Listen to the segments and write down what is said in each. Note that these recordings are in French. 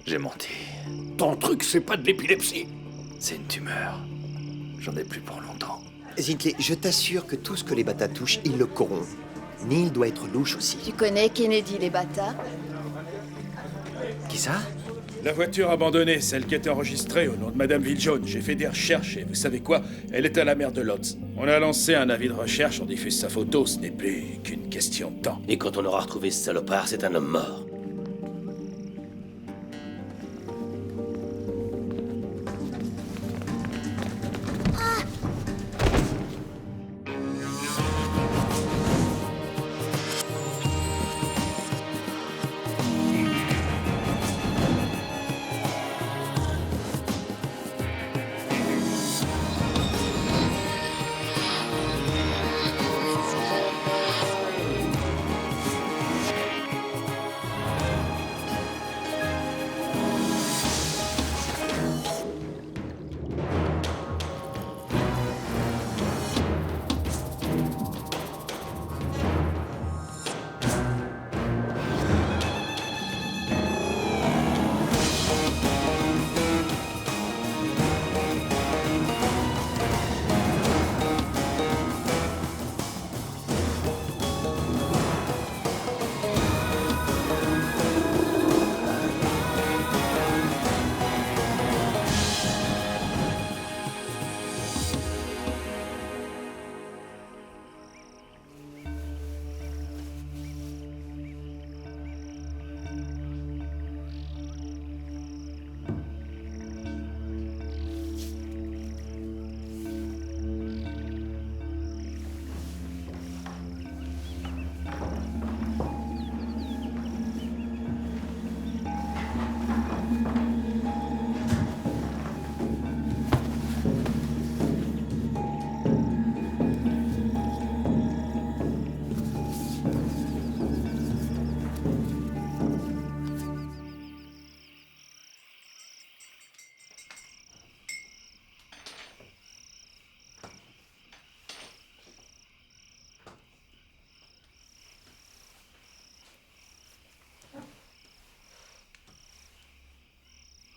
J'ai menti. Ton truc, c'est pas de l'épilepsie. C'est une tumeur. J'en ai plus pour longtemps. Zintley, je t'assure que tout ce que les Bata touchent, ils le corrompent. Neil doit être louche aussi. Tu connais Kennedy les Bata? Qui ça? La voiture abandonnée, celle qui était enregistrée au nom de Madame Villejaune. J'ai fait des recherches et vous savez quoi? Elle est à la mer de Lotz. On a lancé un avis de recherche, on diffuse sa photo, ce n'est plus qu'une question de temps. Et quand on aura retrouvé ce salopard, c'est un homme mort.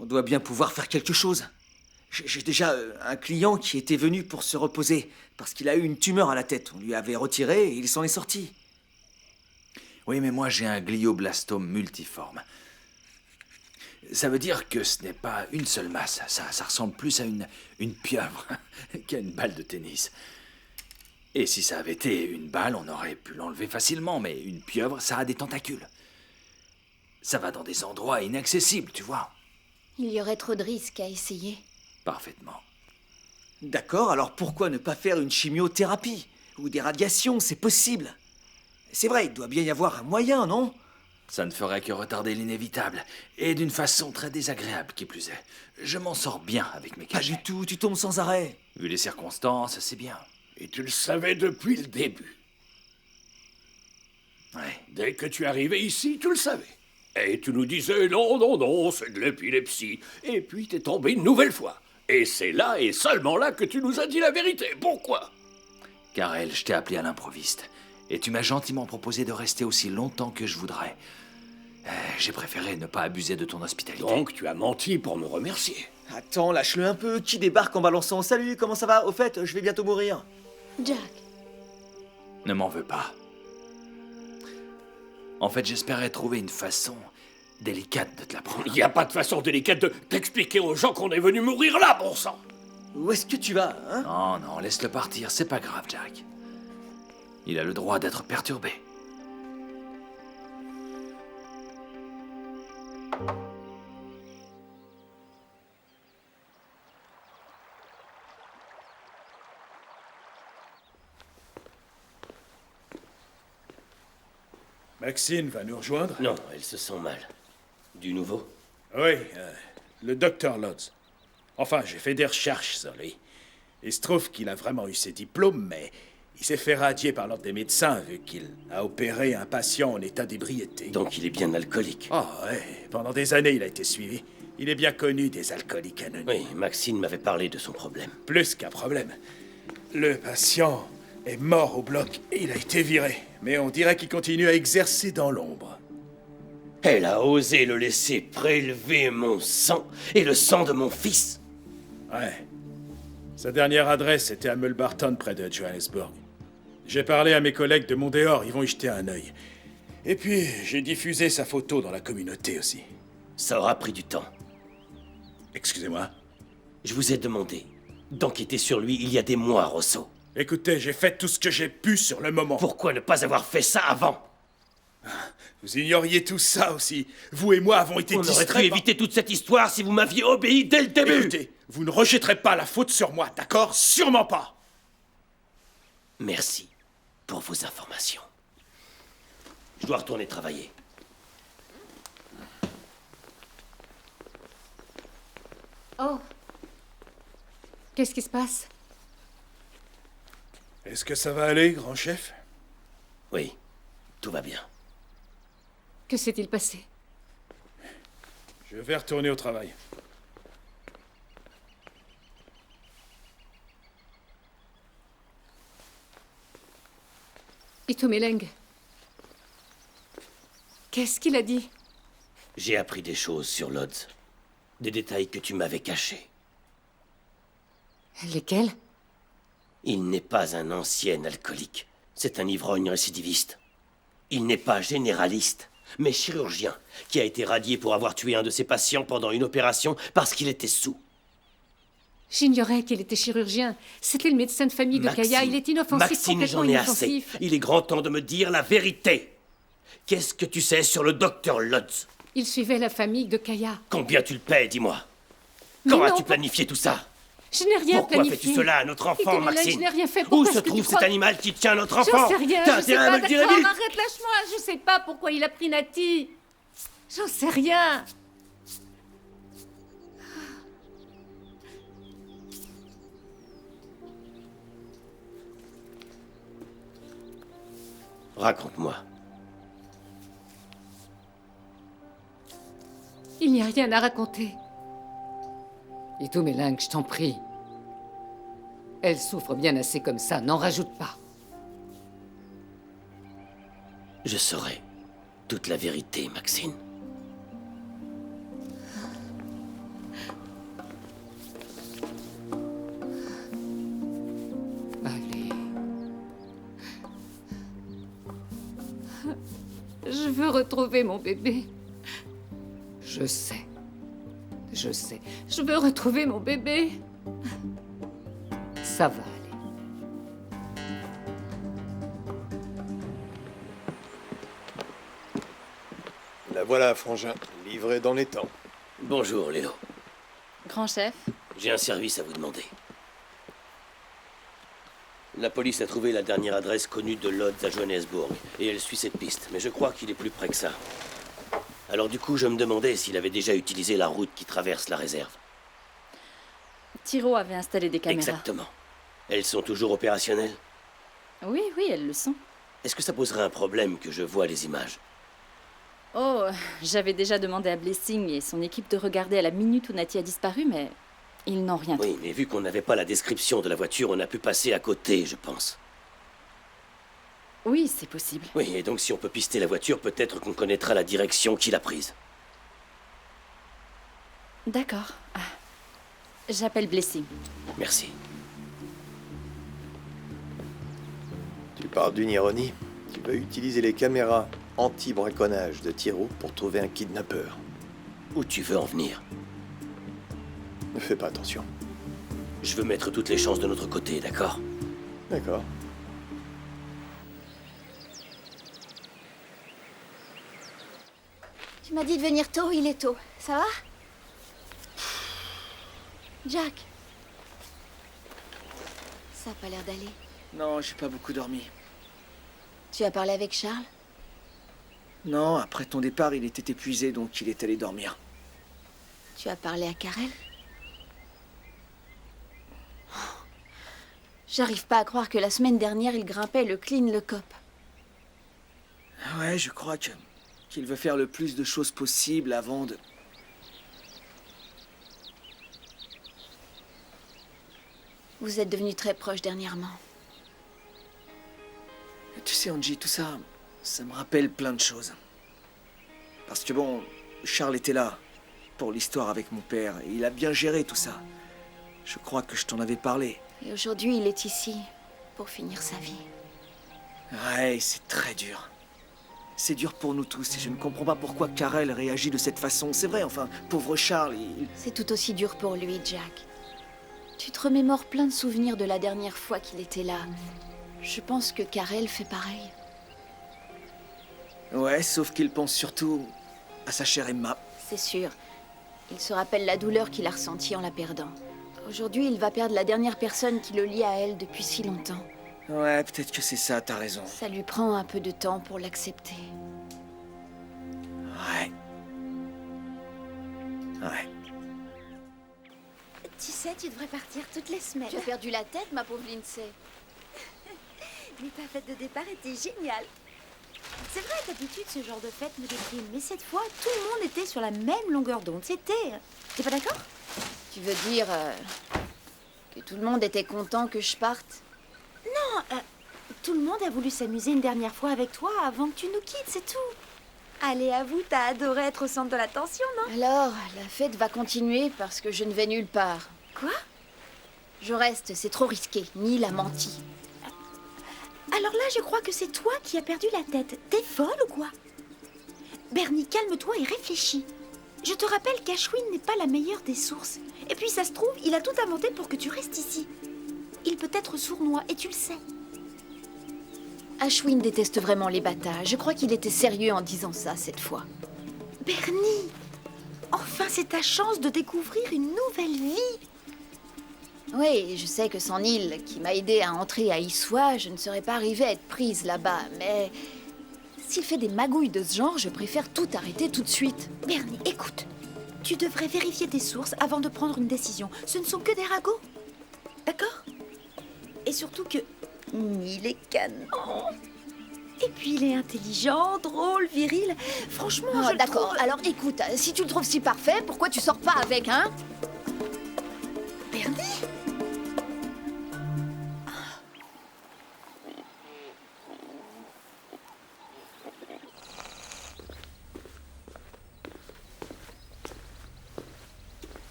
On doit bien pouvoir faire quelque chose. J'ai déjà un client qui était venu pour se reposer, parce qu'il a eu une tumeur à la tête. On lui avait retiré et il s'en est sorti. Oui, mais moi j'ai un glioblastome multiforme. Ça veut dire que ce n'est pas une seule masse. Ça ressemble plus à une pieuvre qu'à une balle de tennis. Et si ça avait été une balle, on aurait pu l'enlever facilement, mais une pieuvre, ça a des tentacules. Ça va dans des endroits inaccessibles, tu vois. Il y aurait trop de risques à essayer. Parfaitement. D'accord, alors pourquoi ne pas faire une chimiothérapie? Ou des radiations, c'est possible. C'est vrai, il doit bien y avoir un moyen, non? Ça ne ferait que retarder l'inévitable, et d'une façon très désagréable, qui plus est. Je m'en sors bien avec mes Pas cachets. du tout, tu tombes sans arrêt. Vu les circonstances, c'est bien. Et tu le savais depuis le début. Ouais. Dès que tu arrivais ici, tu le savais. Et tu nous disais non, non, non, c'est de l'épilepsie. Et puis t'es tombé une nouvelle fois. Et c'est là et seulement là que tu nous as dit la vérité. Pourquoi? Karel, je t'ai appelé à l'improviste. Et tu m'as gentiment proposé de rester aussi longtemps que je voudrais. J'ai préféré ne pas abuser de ton hospitalité. Donc tu as menti pour me remercier. Attends, lâche-le un peu. Qui débarque en balançant? Salut, comment ça va? Au fait, je vais bientôt mourir. Jack, Ne m'en veux pas. En fait, j'espérais trouver une façon délicate de te l'apprendre. Il n'y a pas de façon délicate de t'expliquer aux gens qu'on est venu mourir là, bon sang. Où est-ce que tu vas, hein? Non, non, laisse-le partir, c'est pas grave, Jack. Il a le droit d'être perturbé. Maxine va nous rejoindre? Non, elle se sent mal. Du nouveau? Oui, le docteur Lodz. Enfin, j'ai fait des recherches sur lui. Il se trouve qu'il a vraiment eu ses diplômes, mais il s'est fait radier par l'ordre des médecins vu qu'il a opéré un patient en état d'ébriété. Donc il est bien alcoolique. Ah ouais, pendant des années, il a été suivi. Il est bien connu des alcooliques anonymes. Oui, Maxine m'avait parlé de son problème. Plus qu'un problème. Le patient est mort au bloc et il a été viré. Mais on dirait qu'il continue à exercer dans l'ombre. Elle a osé le laisser prélever mon sang et le sang de mon fils. Ouais. Sa dernière adresse était à Mulbarton, près de Johannesburg. J'ai parlé à mes collègues de Mondéor, ils vont y jeter un œil. Et puis, j'ai diffusé sa photo dans la communauté aussi. Ça aura pris du temps. Excusez-moi. Je vous ai demandé d'enquêter sur lui il y a des mois, Rosso. Écoutez, j'ai fait tout ce que j'ai pu sur le moment. Pourquoi ne pas avoir fait ça avant? Vous ignoriez tout ça aussi. Vous et moi avons été On aurait distraits pu par- éviter toute cette histoire si vous m'aviez obéi dès le début. Écoutez, vous ne rejetterez pas la faute sur moi, d'accord? Sûrement pas. Merci pour vos informations. Je dois retourner travailler. Oh. Qu'est-ce qui se passe? Est-ce que ça va aller, grand chef? Oui, tout va bien. Que s'est-il passé? Je vais retourner au travail. Itomeleng. Qu'est-ce qu'il a dit? J'ai appris des choses sur Lodz. Des détails que tu m'avais cachés. Lesquels? Il n'est pas un ancien alcoolique. C'est un ivrogne récidiviste. Il n'est pas généraliste, mais chirurgien, qui a été radié pour avoir tué un de ses patients pendant une opération parce qu'il était saoul. J'ignorais qu'il était chirurgien. C'était le médecin de famille de Kaya. Il est inoffensif, Maxine, complètement j'en ai assez. inoffensif. Il est grand temps de me dire la vérité. Qu'est-ce que tu sais sur le docteur Lodz? Il suivait la famille de Kaya. Combien tu le paies, dis-moi? Mais Quand non, as-tu pas- planifié tout ça? Je n'ai rien Pourquoi planifié. fais-tu cela à notre enfant, Itomeleng, Maxine? je n'ai rien fait. Où Pourquoi se est-ce que tu trouve crois- cet animal qui tient notre enfant? J'en sais rien, T'as je sais intérêt à pas, me le dire d'accord, vite. arrête, lâche-moi, je sais pas pourquoi il a pris Nati. J'en sais rien. Raconte-moi. Il n'y a rien à raconter. Itomeleng, je t'en prie. Elle souffre bien assez comme ça, n'en rajoute pas. Je saurai toute la vérité, Maxine. Allez. Je veux retrouver mon bébé. Je sais. Je sais. Je veux retrouver mon bébé. Ça va aller. La voilà, frangin, livrée dans les temps. Bonjour, Léo. Grand chef, J'ai un service à vous demander. La police a trouvé la dernière adresse connue de Lodz à Johannesburg, et elle suit cette piste, mais je crois qu'il est plus près que ça. Alors du coup, je me demandais s'il avait déjà utilisé la route qui traverse la réserve. Tiro avait installé des caméras. Exactement. Elles sont toujours opérationnelles? Oui, oui, elles le sont. Est-ce que ça poserait un problème que je vois les images? Oh, j'avais déjà demandé à Blessing et son équipe de regarder à la minute où Nati a disparu, mais ils n'ont rien trouvé. Oui, mais vu qu'on n'avait pas la description de la voiture, on a pu passer à côté, je pense. Oui, c'est possible. Oui, et donc si on peut pister la voiture, peut-être qu'on connaîtra la direction qu'il a prise. D'accord. Ah. J'appelle Blessing. Merci. Tu parles d'une ironie. Tu vas utiliser les caméras anti-braconnage de Tiro pour trouver un kidnappeur. Où tu veux en venir? Ne fais pas attention. Je veux mettre toutes les chances de notre côté, d'accord? D'accord. tu m'as dit de venir tôt, il est tôt. Ça va? Jack. Ça a pas l'air d'aller. Non, j'ai pas beaucoup dormi. Tu as parlé avec Charles? Non, après ton départ, il était épuisé, donc il est allé dormir. Tu as parlé à Karel? J'arrive pas à croire que la semaine dernière, il grimpait le clean le cop. Ouais, je crois qu'il veut faire le plus de choses possible avant de... Vous êtes devenus très proches dernièrement. Tu sais, Angie, tout ça, ça me rappelle plein de choses. Parce que bon, Charles était là pour l'histoire avec mon père. Et il a bien géré tout ça. Je crois que je t'en avais parlé. Et aujourd'hui, il est ici pour finir sa vie. Ouais, c'est très dur. C'est dur pour nous tous et je ne comprends pas pourquoi Karel réagit de cette façon. C'est vrai, enfin, pauvre Charles, C'est tout aussi dur pour lui, Jack. Tu te remémores plein de souvenirs de la dernière fois qu'il était là. Je pense que Karel fait pareil. Ouais, sauf qu'il pense surtout à sa chère Emma. C'est sûr. Il se rappelle la douleur qu'il a ressentie en la perdant. Aujourd'hui, il va perdre la dernière personne qui le lie à elle depuis si longtemps. Ouais, peut-être que c'est ça, t'as raison. Ça lui prend un peu de temps pour l'accepter. Ouais. Ouais. Tu sais, tu devrais partir toutes les semaines. Tu as perdu la tête, ma pauvre Lindsay. Mais ta fête de départ était géniale. C'est vrai, d'habitude, ce genre de fête me déprime. Mais cette fois, tout le monde était sur la même longueur d'onde. T'es pas d'accord? Tu veux dire que tout le monde était content que je parte? Non, tout le monde a voulu s'amuser une dernière fois avec toi avant que tu nous quittes, c'est tout. Allez, avoue, t'as adoré être au centre de l'attention, non? Alors, la fête va continuer parce que je ne vais nulle part. Quoi? Je reste, c'est trop risqué. Neil a menti. Alors là, je crois que c'est toi qui as perdu la tête. T'es folle ou quoi? Bernie, calme-toi et réfléchis. Je te rappelle qu'Ashwin n'est pas la meilleure des sources. Et puis, ça se trouve, il a tout inventé pour que tu restes ici. Il peut être sournois, et tu le sais. Ashwin déteste vraiment les bâtards. Je crois qu'il était sérieux en disant ça cette fois. Bernie, enfin, c'est ta chance de découvrir une nouvelle vie. Oui, je sais que sans Neil, qui m'a aidé à entrer à Issois, je ne serais pas arrivée à être prise là-bas, mais... S'il fait des magouilles de ce genre, je préfère tout arrêter tout de suite. Bernie, écoute. Tu devrais vérifier tes sources avant de prendre une décision. Ce ne sont que des ragots. D'accord? Et surtout que Neil est canon. Et puis il est intelligent, drôle, viril. Franchement, je le d'accord. trouve... Alors écoute, si tu le trouves si parfait, pourquoi tu sors pas avec, hein? Bernie?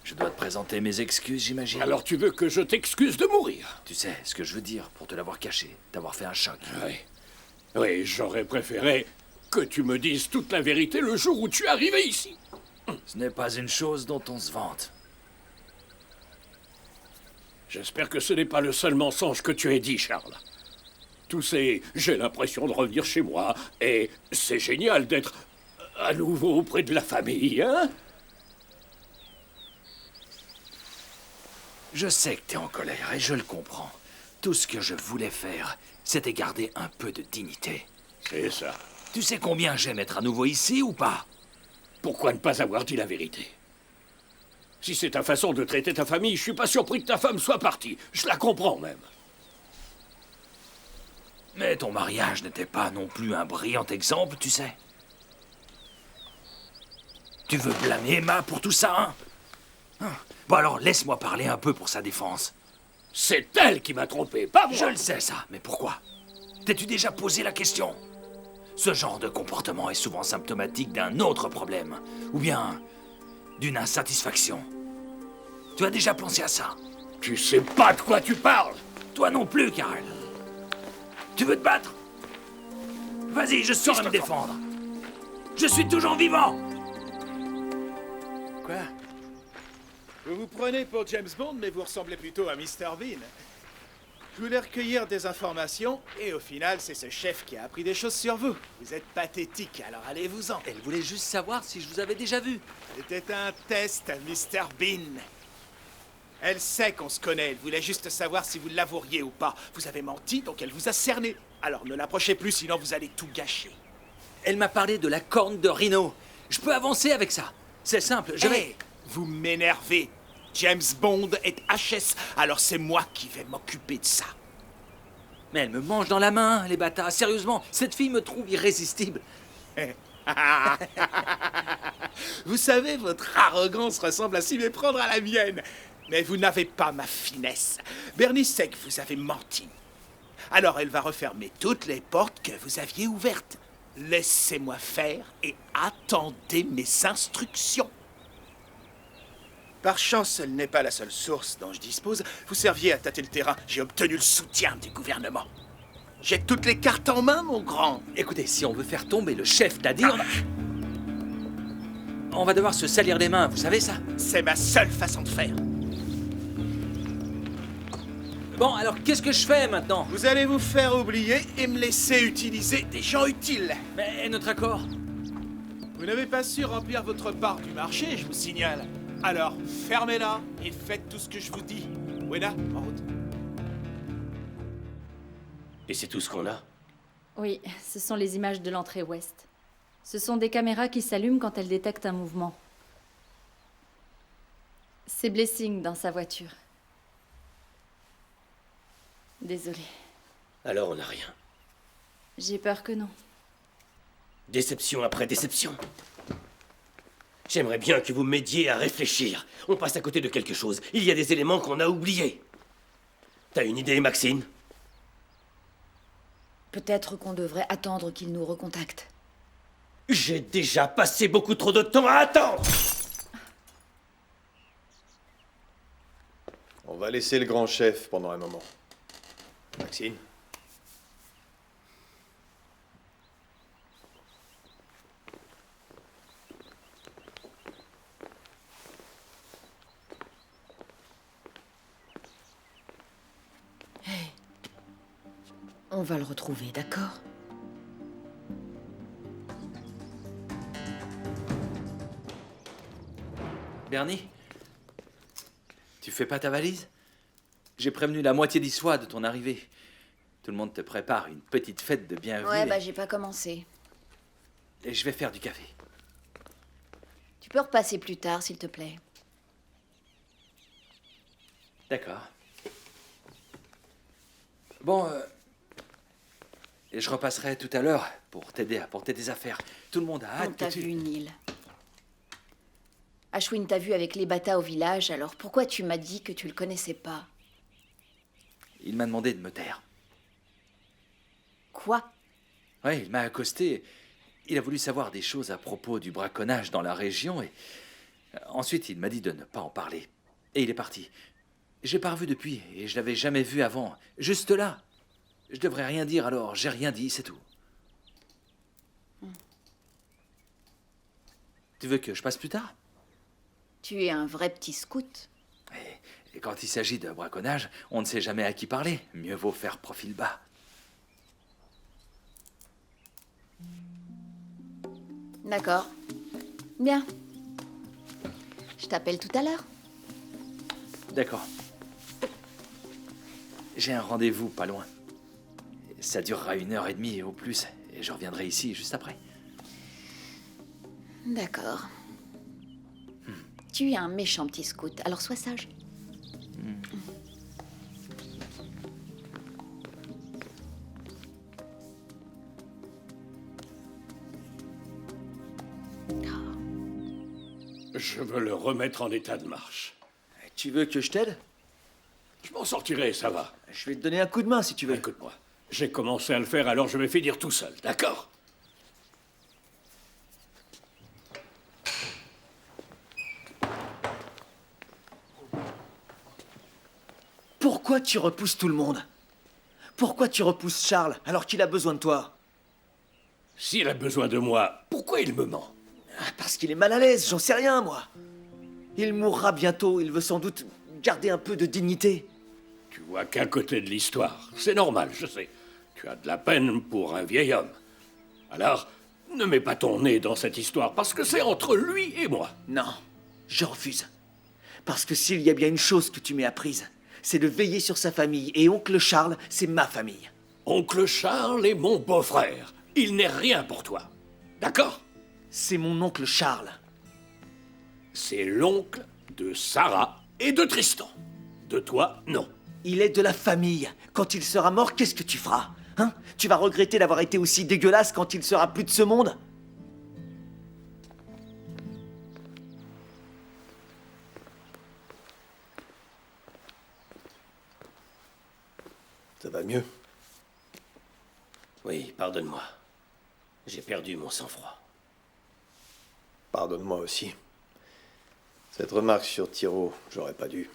Je dois te présenter mes excuses, j'imagine. Alors tu veux que je t'excuse de mourir? Tu sais ce que je veux dire, pour te l'avoir caché, d'avoir fait un choc. Oui. Oui, j'aurais préféré que tu me dises toute la vérité le jour où tu es arrivé ici. Ce n'est pas une chose dont on se vante. J'espère que ce n'est pas le seul mensonge que tu aies dit, Charles. Tous ces « j'ai l'impression de revenir chez moi » et « c'est génial d'être à nouveau auprès de la famille », hein? Je sais que t'es en colère et je le comprends. Tout ce que je voulais faire, c'était garder un peu de dignité. C'est ça. Tu sais combien j'aime être à nouveau ici ou pas? Pourquoi ne pas avoir dit la vérité? Si c'est ta façon de traiter ta famille, je suis pas surpris que ta femme soit partie. Je la comprends même. Mais ton mariage n'était pas non plus un brillant exemple, tu sais. Tu veux blâmer Emma pour tout ça, hein? Bon alors, laisse-moi parler un peu pour sa défense. C'est elle qui m'a trompé, pas moi. Je le sais ça, mais pourquoi? T'es-tu déjà posé la question? Ce genre de comportement est souvent symptomatique d'un autre problème, ou bien d'une insatisfaction. Tu as déjà pensé à ça? Tu sais pas de quoi tu parles. Toi non plus, Karel. Tu veux te battre? Vas-y, je saurai me défendre. Je suis toujours vivant. Quoi? Vous vous prenez pour James Bond, mais vous ressemblez plutôt à Mr. Bean. Je voulais recueillir des informations, et au final, c'est ce chef qui a appris des choses sur vous. Vous êtes pathétique, alors allez-vous-en. Elle voulait juste savoir si je vous avais déjà vu. C'était un test, Mr. Bean. Elle sait qu'on se connaît, elle voulait juste savoir si vous l'avoueriez ou pas. Vous avez menti, donc elle vous a cerné. Alors ne l'approchez plus, sinon vous allez tout gâcher. Elle m'a parlé de la corne de rhino. Je peux avancer avec ça. C'est simple, je vais... Hey, vous m'énervez. James Bond est HS, alors c'est moi qui vais m'occuper de ça. Mais elle me mange dans la main, les bâtards. Sérieusement, cette fille me trouve irrésistible. Vous savez, votre arrogance ressemble à s'y méprendre à la mienne. Mais vous n'avez pas ma finesse. Bernie sait que vous avez menti. Alors elle va refermer toutes les portes que vous aviez ouvertes. Laissez-moi faire et attendez mes instructions. Par chance, elle n'est pas la seule source dont je dispose. Vous serviez à tâter le terrain. J'ai obtenu le soutien du gouvernement. J'ai toutes les cartes en main, mon grand. Écoutez, si on veut faire tomber le chef d'Adir, on va devoir se salir les mains, vous savez ça? C'est ma seule façon de faire. Bon, alors qu'est-ce que je fais maintenant? Vous allez vous faire oublier et me laisser utiliser des gens utiles. Mais notre accord? Vous n'avez pas su remplir votre part du marché, je vous signale. Alors, fermez-la et faites tout ce que je vous dis. Wena, en route. Et c'est tout ce qu'on a? Oui, ce sont les images de l'entrée ouest. Ce sont des caméras qui s'allument quand elles détectent un mouvement. C'est Blessing dans sa voiture. Désolée. Alors on n'a rien. J'ai peur que non. Déception après déception. J'aimerais bien que vous m'aidiez à réfléchir. On passe à côté de quelque chose. Il y a des éléments qu'on a oubliés. T'as une idée, Maxine? Peut-être qu'on devrait attendre qu'il nous recontacte. J'ai déjà passé beaucoup trop de temps à attendre! On va laisser le grand chef pendant un moment. Maxine? On va le retrouver, d'accord? Bernie? Tu fais pas ta valise? J'ai prévenu la moitié d'Issois de ton arrivée. Tout le monde te prépare une petite fête de bienvenue. Ouais, bah j'ai pas commencé. Et je vais faire du café. Tu peux repasser plus tard, s'il te plaît. D'accord. Bon, et je repasserai tout à l'heure pour t'aider à porter tes affaires. Tout le monde a hâte On t'a que tu... vu, Neil. Ashwin t'a vu avec les Bata au village, alors pourquoi tu m'as dit que tu le connaissais pas? Il m'a demandé de me taire. Quoi? Ouais, il m'a accosté. Il a voulu savoir des choses à propos du braconnage dans la région et... Ensuite, il m'a dit de ne pas en parler. Et il est parti. J'ai pas revu depuis et je l'avais jamais vu avant. Juste là. Je devrais rien dire alors, j'ai rien dit, c'est tout. Tu veux que je passe plus tard? Tu es un vrai petit scout. Et quand il s'agit de braconnage, on ne sait jamais à qui parler. Mieux vaut faire profil bas. D'accord. Bien. Je t'appelle tout à l'heure. D'accord. J'ai un rendez-vous pas loin. Ça durera 1h30 au plus, et je reviendrai ici juste après. D'accord. Tu es un méchant petit scout, alors sois sage. Je veux le remettre en état de marche. Tu veux que je t'aide? Je m'en sortirai, ça va. Je vais te donner un coup de main si tu veux. Écoute-moi, j'ai commencé à le faire, alors je vais finir tout seul, d'accord? Pourquoi tu repousses tout le monde? Pourquoi tu repousses Charles alors qu'il a besoin de toi? S'il a besoin de moi, pourquoi il me ment? Parce qu'il est mal à l'aise, j'en sais rien, moi. Il mourra bientôt, il veut sans doute garder un peu de dignité. Tu vois qu'un côté de l'histoire. C'est normal, je sais. Tu as de la peine pour un vieil homme. Alors, ne mets pas ton nez dans cette histoire, parce que c'est entre lui et moi. Non, je refuse. Parce que s'il y a bien une chose que tu m'as apprise, c'est de veiller sur sa famille. Et oncle Charles, c'est ma famille. Oncle Charles est mon beau-frère. Il n'est rien pour toi. D'accord? C'est mon oncle Charles. C'est l'oncle de Sarah et de Tristan. De toi, non. Il est de la famille. Quand il sera mort, qu'est-ce que tu feras? Hein? Tu vas regretter d'avoir été aussi dégueulasse quand il sera plus de ce monde? Ça va mieux? Oui, pardonne-moi. J'ai perdu mon sang-froid. Pardonne-moi aussi. Cette remarque sur Tiro, j'aurais pas dû.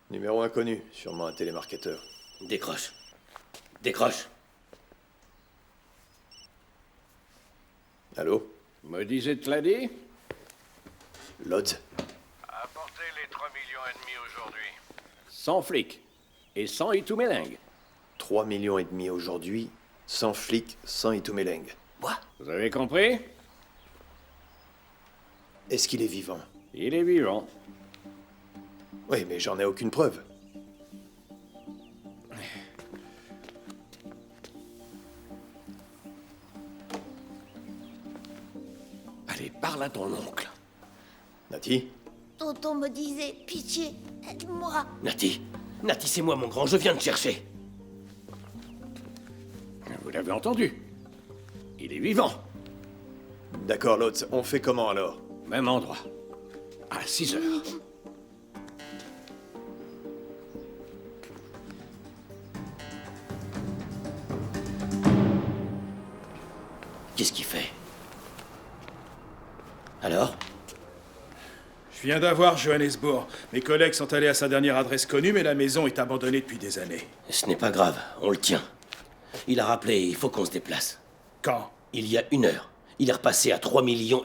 Numéro inconnu, sûrement un télémarketeur. Décroche. Décroche. Allô? Me disait Clady? Lodz? Apportez les 3,5 millions aujourd'hui. Sans flic. Et sans Itumeleng. 3,5 millions aujourd'hui, sans flic, sans Itumeleng. Vous avez compris? Est-ce qu'il est vivant? Il est vivant. Oui, mais j'en ai aucune preuve. Allez, parle à ton oncle. Nati? Tonton me disait, pitié, aide-moi. Nati. Nati, c'est moi, mon grand. Je viens te chercher. Vous l'avez entendu. Il est vivant. D'accord, Lodz, on fait comment alors? Même endroit. À 6 heures. Qu'est-ce qu'il fait? Alors? Je viens d'avoir Johannesburg. Mes collègues sont allés à sa dernière adresse connue, mais la maison est abandonnée depuis des années. Ce n'est pas grave, on le tient. Il a rappelé, il faut qu'on se déplace. Quand? Il y a 1 heure. Il est repassé à 3,5 millions.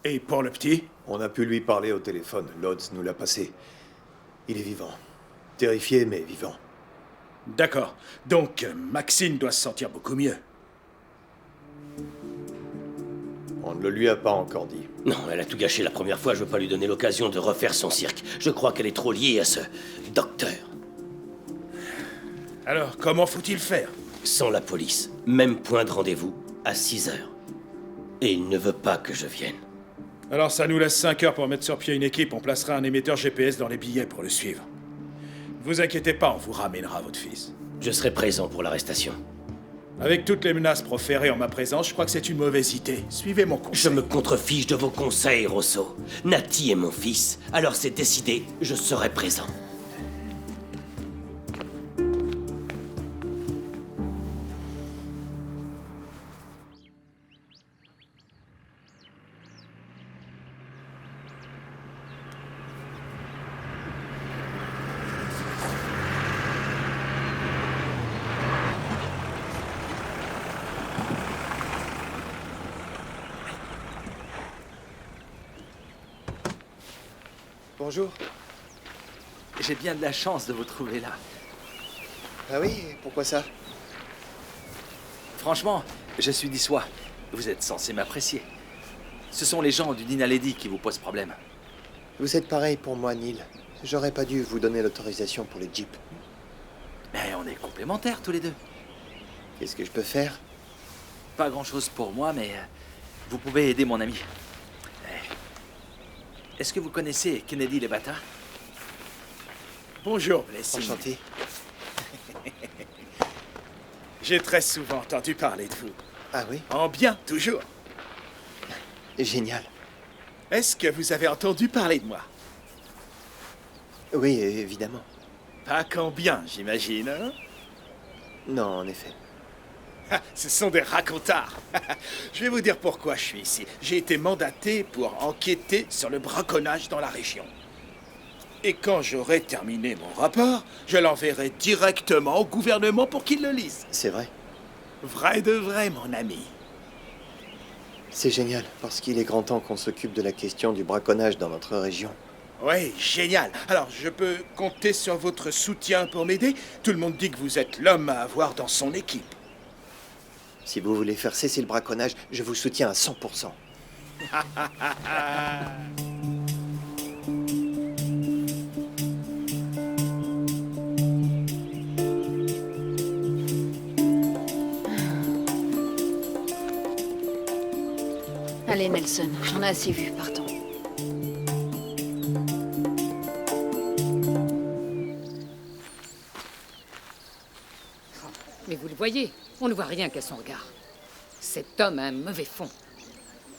Et pour le petit? On a pu lui parler au téléphone. Lodz nous l'a passé. Il est vivant. Terrifié, mais vivant. D'accord. Donc, Maxine doit se sentir beaucoup mieux. On ne le lui a pas encore dit. Non, elle a tout gâché la première fois, je veux pas lui donner l'occasion de refaire son cirque. Je crois qu'elle est trop liée à ce docteur. Alors, comment faut-il faire? Sans la police, même point de rendez-vous, à 6 heures. Et il ne veut pas que je vienne. Alors ça nous laisse 5 heures pour mettre sur pied une équipe. On placera un émetteur GPS dans les billets pour le suivre. Ne vous inquiétez pas, on vous ramènera votre fils. Je serai présent pour l'arrestation. Avec toutes les menaces proférées en ma présence, je crois que c'est une mauvaise idée. Suivez mon conseil. Je me contrefiche de vos conseils, Rosso. Nati est mon fils, alors c'est décidé, je serai présent. Bonjour. J'ai bien de la chance de vous trouver là. Ah oui, pourquoi ça? Franchement, je suis d'Issois. Vous êtes censé m'apprécier. Ce sont les gens du Dinaledi qui vous posent problème. Vous êtes pareil pour moi, Neil. J'aurais pas dû vous donner l'autorisation pour les jeeps. Mais on est complémentaires tous les deux. Qu'est-ce que je peux faire? Pas grand-chose pour moi, mais vous pouvez aider mon ami. Est-ce que vous connaissez Kennedy Lebata? Bonjour, Blessing. Enchanté. J'ai très souvent entendu parler de vous. Ah oui? En bien, toujours. Génial. Est-ce que vous avez entendu parler de moi? Oui, évidemment. Pas qu'en bien, j'imagine, hein? Non, en effet. Ah, ce sont des racontards. Je vais vous dire pourquoi je suis ici. J'ai été mandaté pour enquêter sur le braconnage dans la région. Et quand j'aurai terminé mon rapport, je l'enverrai directement au gouvernement pour qu'il le lise. C'est vrai. Vrai de vrai, mon ami. C'est génial, parce qu'il est grand temps qu'on s'occupe de la question du braconnage dans notre région. Oui, génial. Alors, je peux compter sur votre soutien pour m'aider? Tout le monde dit que vous êtes l'homme à avoir dans son équipe. Si vous voulez faire cesser le braconnage, je vous soutiens à 100%. Allez, Nelson, j'en ai assez vu, partons. Mais vous le voyez, on ne voit rien qu'à son regard. Cet homme a un mauvais fond.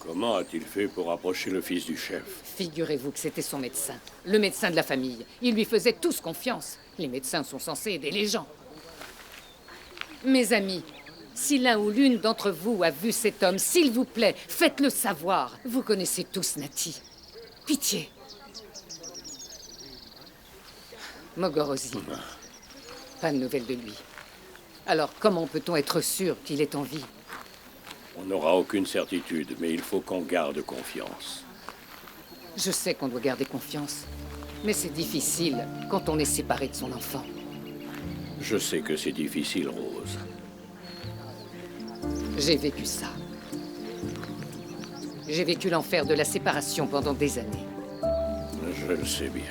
Comment a-t-il fait pour approcher le fils du chef? Figurez-vous que c'était son médecin, le médecin de la famille. Ils lui faisaient tous confiance. Les médecins sont censés aider les gens. Mes amis, si l'un ou l'une d'entre vous a vu cet homme, s'il vous plaît, faites-le savoir. Vous connaissez tous Nati. Pitié. Mogorosi. Pas de nouvelles de lui. Alors comment peut-on être sûr qu'il est en vie? On n'aura aucune certitude, mais il faut qu'on garde confiance. Je sais qu'on doit garder confiance, mais c'est difficile quand on est séparé de son enfant. Je sais que c'est difficile, Rose. J'ai vécu ça. J'ai vécu l'enfer de la séparation pendant des années. Je le sais bien.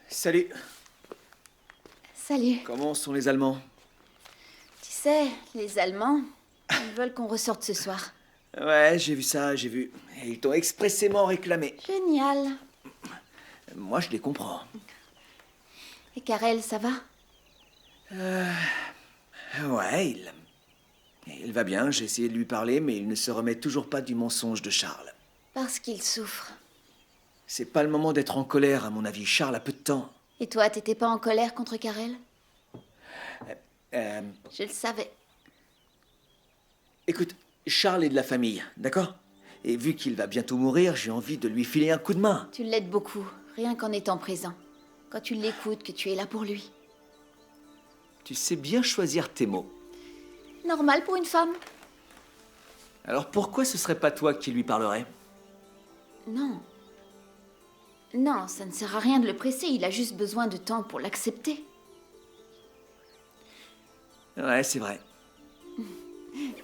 Salut. Salut. Comment sont les Allemands? Tu sais, les Allemands, ils veulent qu'on ressorte ce soir. Ouais, j'ai vu ça, j'ai vu. Et ils t'ont expressément réclamé. Génial. Moi, je les comprends. Et Karel, ça va? Ouais, il va bien. J'ai essayé de lui parler, mais il ne se remet toujours pas du mensonge de Charles. Parce qu'il souffre. C'est pas le moment d'être en colère, à mon avis. Charles a peu de temps. Et toi, t'étais pas en colère contre Karel? Je le savais. Écoute, Charles est de la famille, d'accord? Et vu qu'il va bientôt mourir, j'ai envie de lui filer un coup de main. Tu l'aides beaucoup, rien qu'en étant présent. Quand tu l'écoutes, que tu es là pour lui. Tu sais bien choisir tes mots. Normal pour une femme. Alors pourquoi ce serait pas toi qui lui parlerais? Non. Non, ça ne sert à rien de le presser, il a juste besoin de temps pour l'accepter. Ouais, c'est vrai.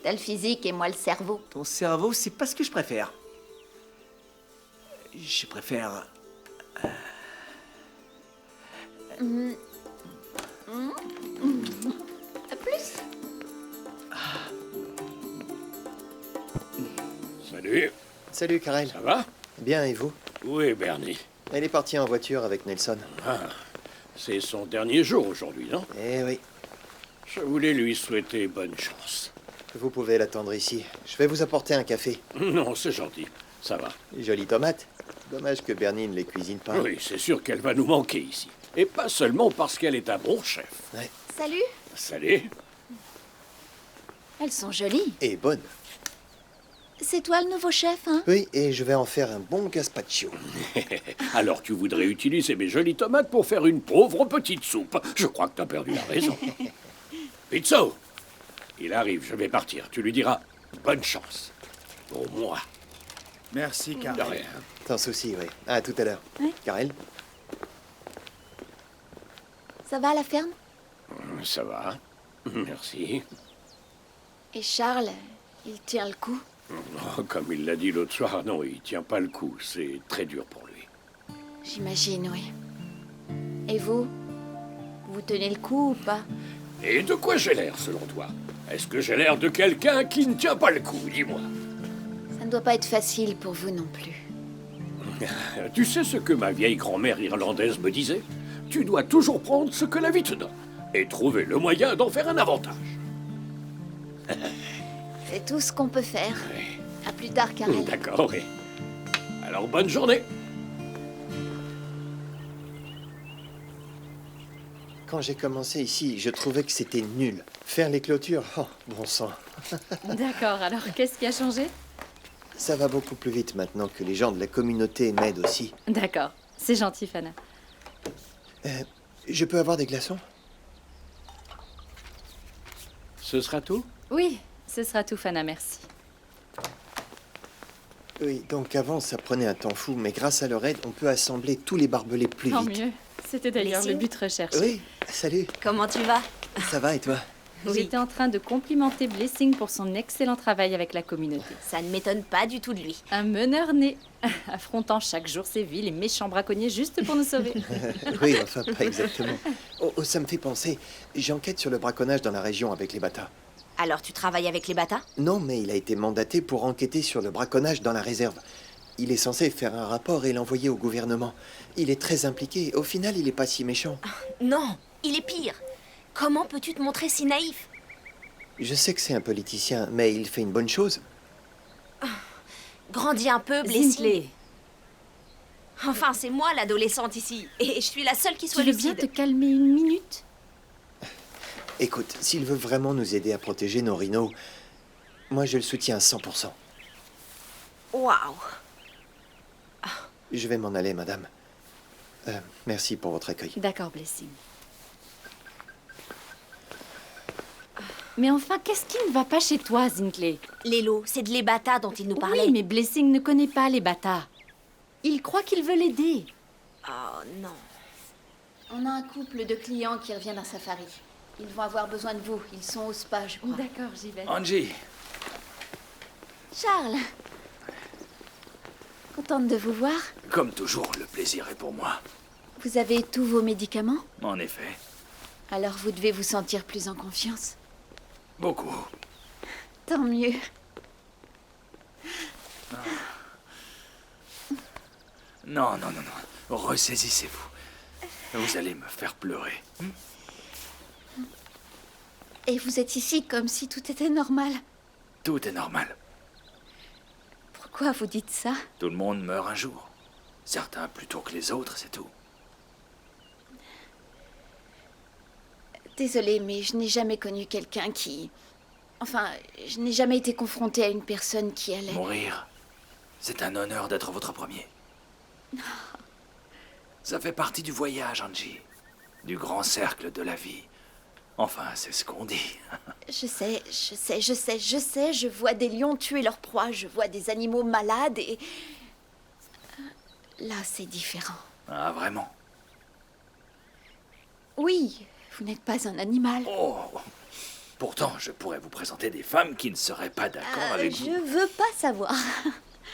T'as le physique et moi le cerveau. Ton cerveau, c'est pas ce que je préfère. Je préfère... Plus? Salut. Salut, Karel. Ça va? Bien, et vous? Où est Bernie? Elle est partie en voiture avec Nelson. Ah, c'est son dernier jour aujourd'hui, non? Eh oui. Je voulais lui souhaiter bonne chance. Vous pouvez l'attendre ici. Je vais vous apporter un café. Non, c'est gentil. Ça va. Jolie tomate. Dommage que Bernie ne les cuisine pas. Oui, c'est sûr qu'elle va nous manquer ici. Et pas seulement parce qu'elle est un bon chef. Ouais. Salut. Salut. Elles sont jolies. Et bonne. C'est toi le nouveau chef, hein? Oui, et je vais en faire un bon gazpacho. Alors tu voudrais utiliser mes jolies tomates pour faire une pauvre petite soupe. Je crois que t'as perdu la raison. Pizzo, il arrive, je vais partir. Tu lui diras bonne chance. Pour moi. Merci, De Karel. rien. Sans souci, oui. À tout à l'heure. Oui. Karel? Ça va à la ferme? Ça va. Merci. Et Charles, il tient le coup? Oh, comme il l'a dit l'autre soir, non, il tient pas le coup. C'est très dur pour lui. J'imagine, oui. Et vous? Vous tenez le coup ou pas? Et de quoi j'ai l'air, selon toi? Est-ce que j'ai l'air de quelqu'un qui ne tient pas le coup, dis-moi? Ça ne doit pas être facile pour vous non plus. Tu sais ce que ma vieille grand-mère irlandaise me disait? Tu dois toujours prendre ce que la vie te donne et trouver le moyen d'en faire un avantage. C'est tout ce qu'on peut faire. Oui. À plus tard, Karel. D'accord, oui. Alors, bonne journée. Quand j'ai commencé ici, je trouvais que c'était nul. Faire les clôtures, oh, bon sang. D'accord, alors qu'est-ce qui a changé? Ça va beaucoup plus vite maintenant que les gens de la communauté m'aident aussi. D'accord, c'est gentil, Fana. Je peux avoir des glaçons? Ce sera tout? Oui, ce sera tout, Fana, merci. Oui, donc avant, ça prenait un temps fou, mais grâce à leur aide, on peut assembler tous les barbelés plus Tant vite. mieux. C'était d'ailleurs le Blessing? but recherché. Oui, salut. Comment tu vas? Ça va et toi? J'étais en train de complimenter Blessing pour son excellent travail avec la communauté. Ça ne m'étonne pas du tout de lui. Un meneur né, affrontant chaque jour ces villes et méchants braconniers juste pour nous sauver. Oui, enfin, pas exactement. Oh, ça me fait penser. J'enquête sur le braconnage dans la région avec les Bata. Alors tu travailles avec les bâtards? Non, mais il a été mandaté pour enquêter sur le braconnage dans la réserve. Il est censé faire un rapport et l'envoyer au gouvernement. Il est très impliqué. Au final, il est pas si méchant. Non, il est pire. Comment peux-tu te montrer si naïf? Je sais que c'est un politicien, mais il fait une bonne chose. Grandis un peu, Blessing. Zinkley, Enfin, c'est moi l'adolescente ici. Et je suis la seule qui soit tu veux bien lucide. te calmer une minute? Écoute, s'il veut vraiment nous aider à protéger nos rhinos, moi je le soutiens à 100%. Waouh. Je vais m'en aller, madame. Merci pour votre accueil. D'accord, Blessing. Mais enfin, qu'est-ce qui ne va pas chez toi, Zinkley? Lélo, c'est de l'ébata dont il nous parlait. Oui, mais Blessing ne connaît pas les bâtards. Il croit qu'il veut l'aider. Oh non. On a un couple de clients qui revient d'un safari. Ils vont avoir besoin de vous. Ils sont au spa, je crois. D'accord, j'y vais. Angie, Charles, contente de vous voir. comme toujours, le plaisir est pour moi. Vous avez tous vos médicaments? En effet, Alors vous devez vous sentir plus en confiance. beaucoup. Tant mieux. Non, non, non, non. Ressaisissez-vous. Vous allez me faire pleurer. Et vous êtes ici comme si tout était normal. Tout est normal. Pourquoi vous dites ça? Tout le monde meurt un jour. Certains plus tôt que les autres, c'est tout. Désolée, mais je n'ai jamais connu quelqu'un qui... Enfin, je n'ai jamais été confrontée à une personne qui allait... Mourir, c'est un honneur d'être votre premier. Ça fait partie du voyage, Angie. Du grand cercle de la vie. Enfin, c'est ce qu'on dit. Je sais, je vois des lions tuer leurs proies, je vois des animaux malades et... Là, c'est différent. Ah, vraiment? Oui, vous n'êtes pas un animal. Oh! Pourtant, je pourrais vous présenter des femmes qui ne seraient pas d'accord avec Je vous. veux pas savoir.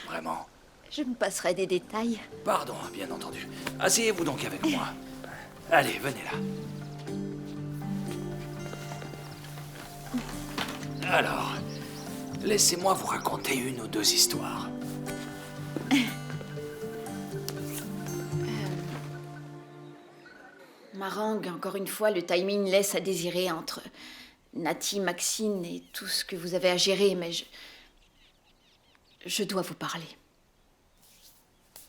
Vraiment? Je me passerai des détails. Pardon, bien entendu. Asseyez-vous donc avec moi. Allez, venez là. Alors, laissez-moi vous raconter une ou deux histoires. Marang, encore une fois, le timing laisse à désirer entre Nati, Maxine et tout ce que vous avez à gérer, mais je dois vous parler.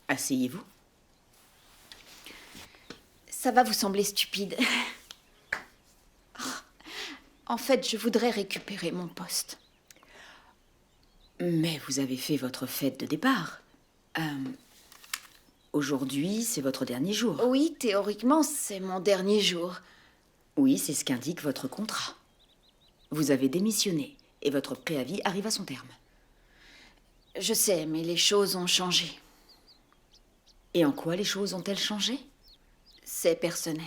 Asseyez-vous. Ça va vous sembler stupide. En fait, je voudrais récupérer mon poste. Mais vous avez fait votre fête de départ. Aujourd'hui, c'est votre dernier jour. Oui, théoriquement, c'est mon dernier jour. Oui, c'est ce qu'indique votre contrat. Vous avez démissionné et votre préavis arrive à son terme. Je sais, mais les choses ont changé. Et en quoi les choses ont-elles changé? C'est personnel.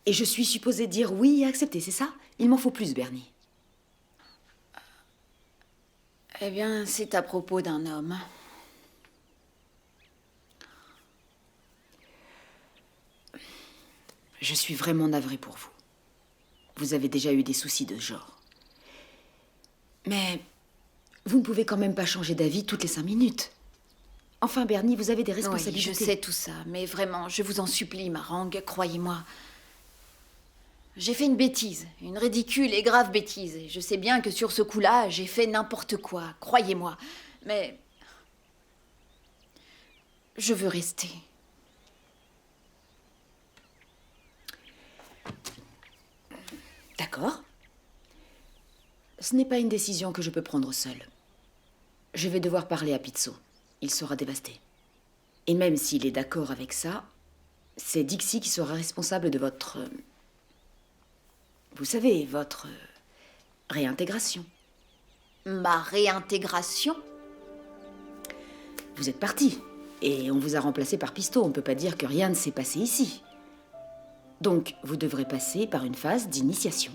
Et je suis supposée dire oui et accepter, c'est ça? Il m'en faut plus, Bernie. Eh bien, c'est à propos d'un homme. Je suis vraiment navrée pour vous. Vous avez déjà eu des soucis de ce genre. Mais vous ne pouvez quand même pas changer d'avis toutes les 5 minutes. Enfin, Bernie, vous avez des responsabilités. Oui, je sais tout ça, mais vraiment, je vous en supplie, Marang, croyez-moi. J'ai fait une bêtise, une ridicule et grave bêtise. Et je sais bien que sur ce coup-là, j'ai fait n'importe quoi, croyez-moi. Mais... je veux rester. D'accord. Ce n'est pas une décision que je peux prendre seule. Je vais devoir parler à Pizzo. Il sera dévasté. Et même s'il est d'accord avec ça, c'est Dixie qui sera responsable de votre... vous savez, votre réintégration. Ma réintégration? Vous êtes parti. Et on vous a remplacé par Pisto. On ne peut pas dire que rien ne s'est passé ici. Donc, vous devrez passer par une phase d'initiation.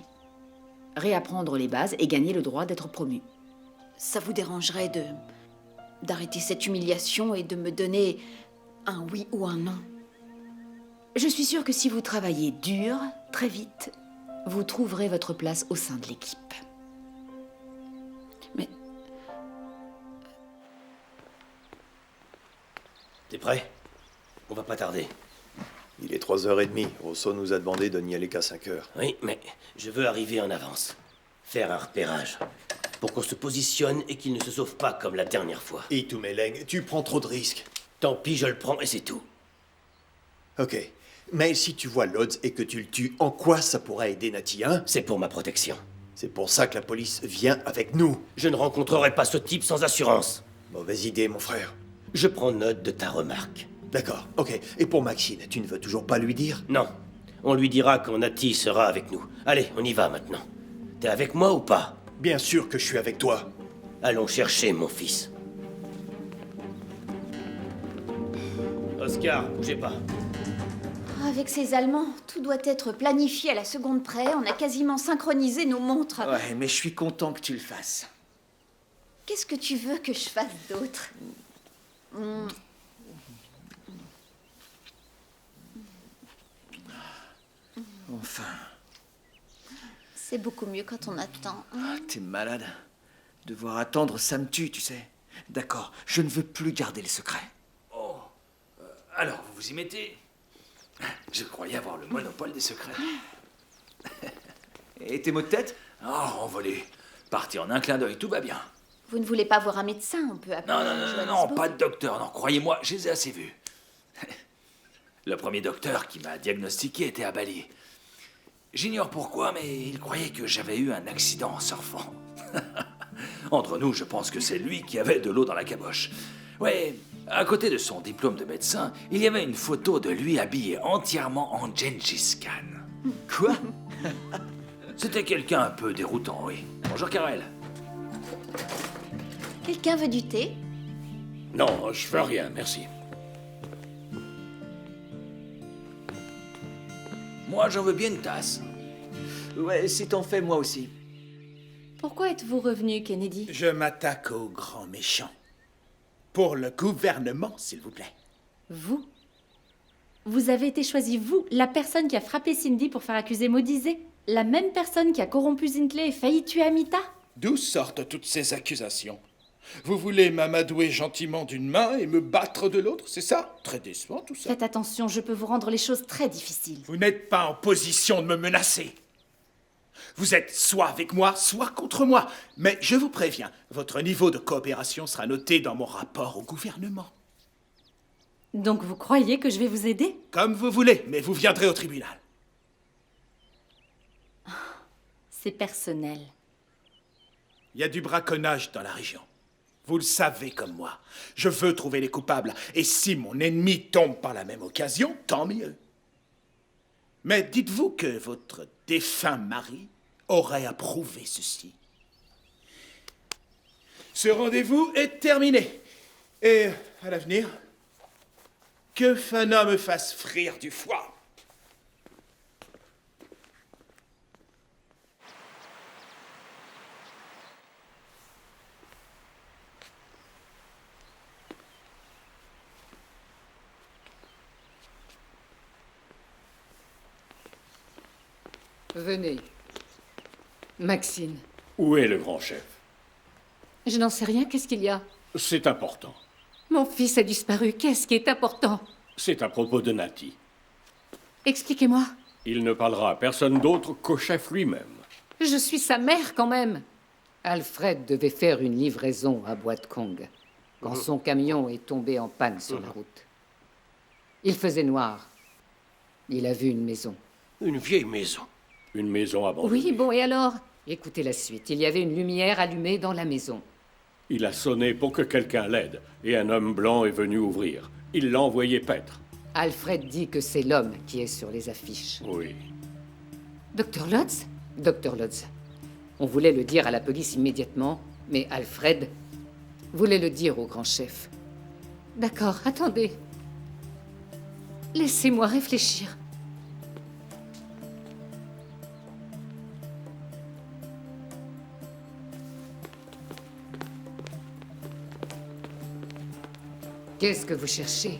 Réapprendre les bases et gagner le droit d'être promu. Ça vous dérangerait d'arrêter cette humiliation et de me donner un oui ou un non? Je suis sûre que si vous travaillez dur, très vite, vous trouverez votre place au sein de l'équipe. Mais T'es prêt? On va pas tarder. Il est 3h30. Rousseau nous a demandé de n'y aller qu'à 5h. Oui, mais je veux arriver en avance. Faire un repérage. Pour qu'on se positionne et qu'il ne se sauve pas comme la dernière fois. Et tout Meleng, tu prends trop de risques. Tant pis, je le prends et c'est tout. Ok. Mais si tu vois Lodz et que tu le tues, en quoi ça pourrait aider Nati, hein? C'est pour ma protection. C'est pour ça que la police vient avec nous. Je ne rencontrerai pas ce type sans assurance. Mauvaise idée, mon frère. Je prends note de ta remarque. D'accord, ok. Et pour Maxine, tu ne veux toujours pas lui dire? Non. On lui dira quand Nati sera avec nous. Allez, on y va maintenant. T'es avec moi ou pas? Bien sûr que je suis avec toi. Allons chercher mon fils. Oscar, bougez pas. Avec ces Allemands, tout doit être planifié à la seconde près. On a quasiment synchronisé nos montres. Ouais, mais je suis content que tu le fasses. Qu'est-ce que tu veux que je fasse d'autre? Enfin, C'est beaucoup mieux quand on attend. t'es malade. Devoir attendre, ça me tue, tu sais. D'accord, je ne veux plus garder les secrets. Oh, alors vous vous y mettez? Je croyais avoir le monopole des secrets. Et tes maux de tête? Oh, envolé. Parti en un clin d'œil, tout va bien. Vous ne voulez pas voir un médecin? On peut appeler Non, non, non, non, non, Johannesburg. pas de docteur, non, croyez-moi, je les ai assez vus. Le premier docteur qui m'a diagnostiqué était à Bali. J'ignore pourquoi, mais il croyait que j'avais eu un accident en surfant. Entre nous, je pense que c'est lui qui avait de l'eau dans la caboche. Ouais, à côté de son diplôme de médecin, il y avait une photo de lui habillé entièrement en Gengis Khan. Quoi? C'était quelqu'un un peu déroutant, oui. Bonjour, Karel. Quelqu'un veut du thé? Non, je veux rien, merci. Moi, j'en veux bien une tasse. Ouais, si t'en fais, moi aussi. Pourquoi êtes-vous revenu, Kennedy? Je m'attaque au grand méchant. Pour le gouvernement, s'il vous plaît. Vous? Vous avez été choisi, vous, la personne qui a frappé Cindy pour faire accuser Modizé? La même personne qui a corrompu Zintley et failli tuer Amita? D'où sortent toutes ces accusations? Vous voulez m'amadouer gentiment d'une main et me battre de l'autre, c'est ça? Très décevant tout ça. Faites attention, je peux vous rendre les choses très difficiles. Vous n'êtes pas en position de me menacer. Vous êtes soit avec moi, soit contre moi. Mais je vous préviens, votre niveau de coopération sera noté dans mon rapport au gouvernement. Donc vous croyez que je vais vous aider? Comme vous voulez, mais vous viendrez au tribunal. C'est personnel. Il y a du braconnage dans la région. Vous le savez comme moi. Je veux trouver les coupables. Et si mon ennemi tombe par la même occasion, tant mieux. Mais dites-vous que votre défunt mari aurait approuvé ceci. Ce rendez-vous est terminé. Et à l'avenir, que Fana me fasse frire du foie. Venez. Maxine. Où est le grand chef? Je n'en sais rien, qu'est-ce qu'il y a? C'est important. Mon fils a disparu, qu'est-ce qui est important? C'est à propos de Nati. Expliquez-moi. Il ne parlera à personne d'autre qu'au chef lui-même. Je suis sa mère quand même. Alfred devait faire une livraison à Bois de Cong quand son camion est tombé en panne sur la route. Il faisait noir. Il a vu une maison. Une vieille maison. Une maison abandonnée. Oui, bon, et alors? Écoutez la suite. Il y avait une lumière allumée dans la maison. Il a sonné pour que quelqu'un l'aide, et un homme blanc est venu ouvrir. Il l'a envoyé paître. Alfred dit que c'est l'homme qui est sur les affiches. Oui. Docteur Lodz? Docteur Lodz. On voulait le dire à la police immédiatement, mais Alfred voulait le dire au grand chef. D'accord, attendez. Laissez-moi réfléchir. Qu'est-ce que vous cherchez?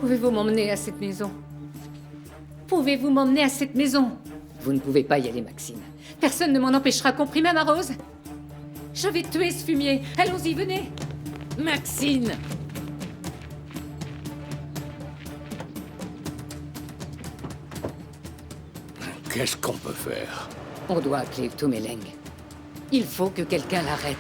Pouvez-vous m'emmener à cette maison? Pouvez-vous m'emmener à cette maison? Vous ne pouvez pas y aller, Maxine. Personne ne m'en empêchera, compris même à Rose. Je vais tuer ce fumier. Allons-y, venez. Maxine! Qu'est-ce qu'on peut faire? On doit appeler Tomeleng. Il faut que quelqu'un l'arrête.